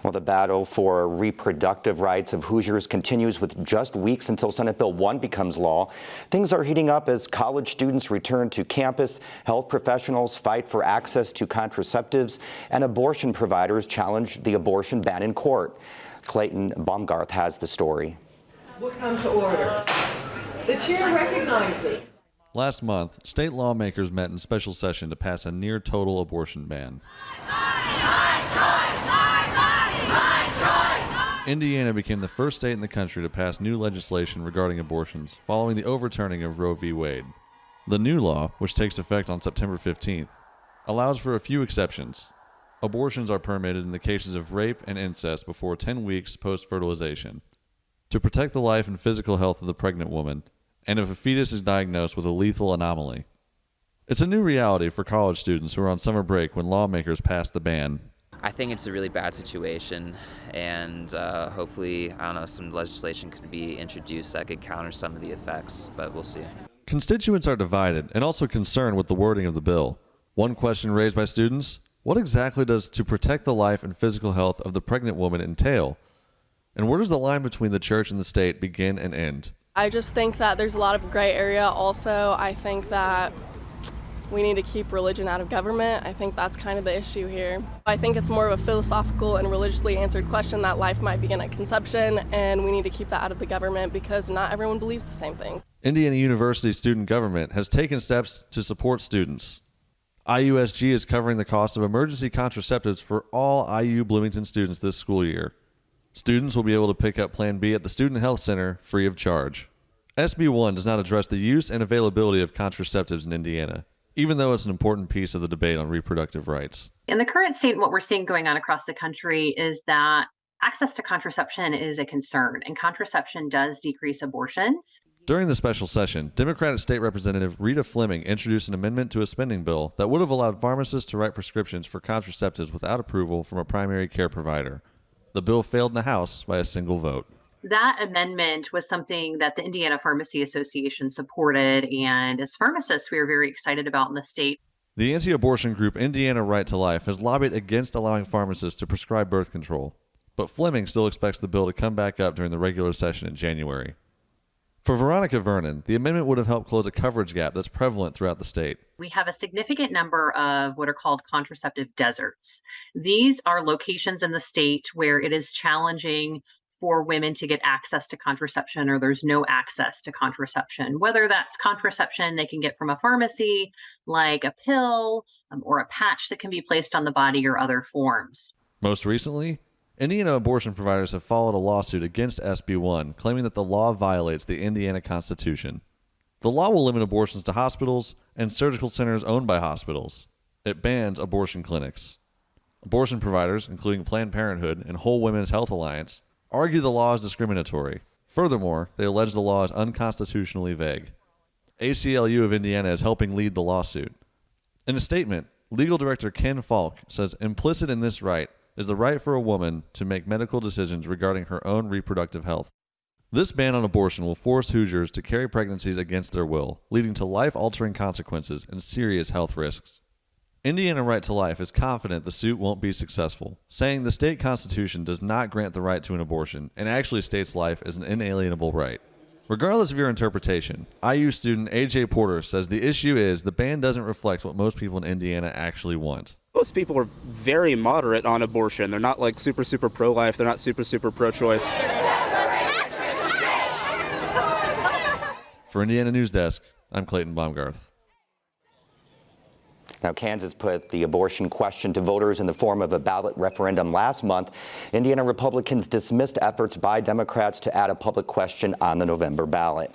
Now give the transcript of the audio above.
Well, the battle for reproductive rights of Hoosiers continues with just weeks until Senate Bill 1 becomes law. Things are heating up as college students return to campus, health professionals fight for access to contraceptives, and abortion providers challenge the abortion ban in court. Clayton Baumgarth has the story. Will come to order. The chair recognizes. Last month, state lawmakers met in special session to pass a near-total abortion ban. Indiana became the first state in the country to pass new legislation regarding abortions following the overturning of Roe v. Wade. The new law, which takes effect on September 15th, allows for a few exceptions. Abortions are permitted in the cases of rape and incest before 10 weeks post-fertilization, to protect the life and physical health of the pregnant woman, and if a fetus is diagnosed with a lethal anomaly. It's a new reality for college students who are on summer break when lawmakers passed the ban. I think it's a really bad situation, and hopefully, some legislation could be introduced that could counter some of the effects, but we'll see. Constituents are divided and also concerned with the wording of the bill. One question raised by students: what exactly does "to protect the life and physical health of the pregnant woman" entail? And where does the line between the church and the state begin and end? I just think that there's a lot of gray area. Also, I think that we need to keep religion out of government. I think that's kind of the issue here. I think it's more of a philosophical and religiously answered question that life might begin at conception, and we need to keep that out of the government because not everyone believes the same thing. Indiana University student government has taken steps to support students. IUSG is covering the cost of emergency contraceptives for all IU Bloomington students this school year. Students will be able to pick up Plan B at the Student Health Center free of charge. SB-1 does not address the use and availability of contraceptives in Indiana, even though it's an important piece of the debate on reproductive rights. In the current state, what we're seeing going on across the country is that access to contraception is a concern, and contraception does decrease abortions. During the special session, Democratic State Representative Rita Fleming introduced an amendment to a spending bill that would have allowed pharmacists to write prescriptions for contraceptives without approval from a primary care provider. The bill failed in the House by a single vote. That amendment was something that the Indiana Pharmacy Association supported, and as pharmacists, we are very excited about in the state. The anti-abortion group Indiana Right to Life has lobbied against allowing pharmacists to prescribe birth control, but Fleming still expects the bill to come back up during the regular session in January. For Veronica Vernon, the amendment would have helped close a coverage gap that's prevalent throughout the state. We have a significant number of what are called contraceptive deserts. These are locations in the state where it is challenging for women to get access to contraception, or there's no access to contraception. Whether that's contraception they can get from a pharmacy, like a pill, or a patch that can be placed on the body, or other forms. Most recently, Indiana abortion providers have followed a lawsuit against SB-1, claiming that the law violates the Indiana Constitution. The law will limit abortions to hospitals and surgical centers owned by hospitals. It bans abortion clinics. Abortion providers, including Planned Parenthood and Whole Women's Health Alliance, argue the law is discriminatory. Furthermore, they allege the law is unconstitutionally vague. ACLU of Indiana is helping lead the lawsuit. In a statement, legal director Ken Falk says implicit in this right is the right for a woman to make medical decisions regarding her own reproductive health. This ban on abortion will force Hoosiers to carry pregnancies against their will, leading to life-altering consequences and serious health risks. Indiana Right to Life is confident the suit won't be successful, saying the state constitution does not grant the right to an abortion and actually states life as an inalienable right. Regardless of your interpretation, IU student AJ Porter says the issue is the ban doesn't reflect what most people in Indiana actually want. Most people are very moderate on abortion. They're not like super pro-life. They're not super pro-choice. For Indiana News Desk, I'm Clayton Baumgarth. Now, Kansas put the abortion question to voters in the form of a ballot referendum last month. Indiana Republicans dismissed efforts by Democrats to add a public question on the November ballot.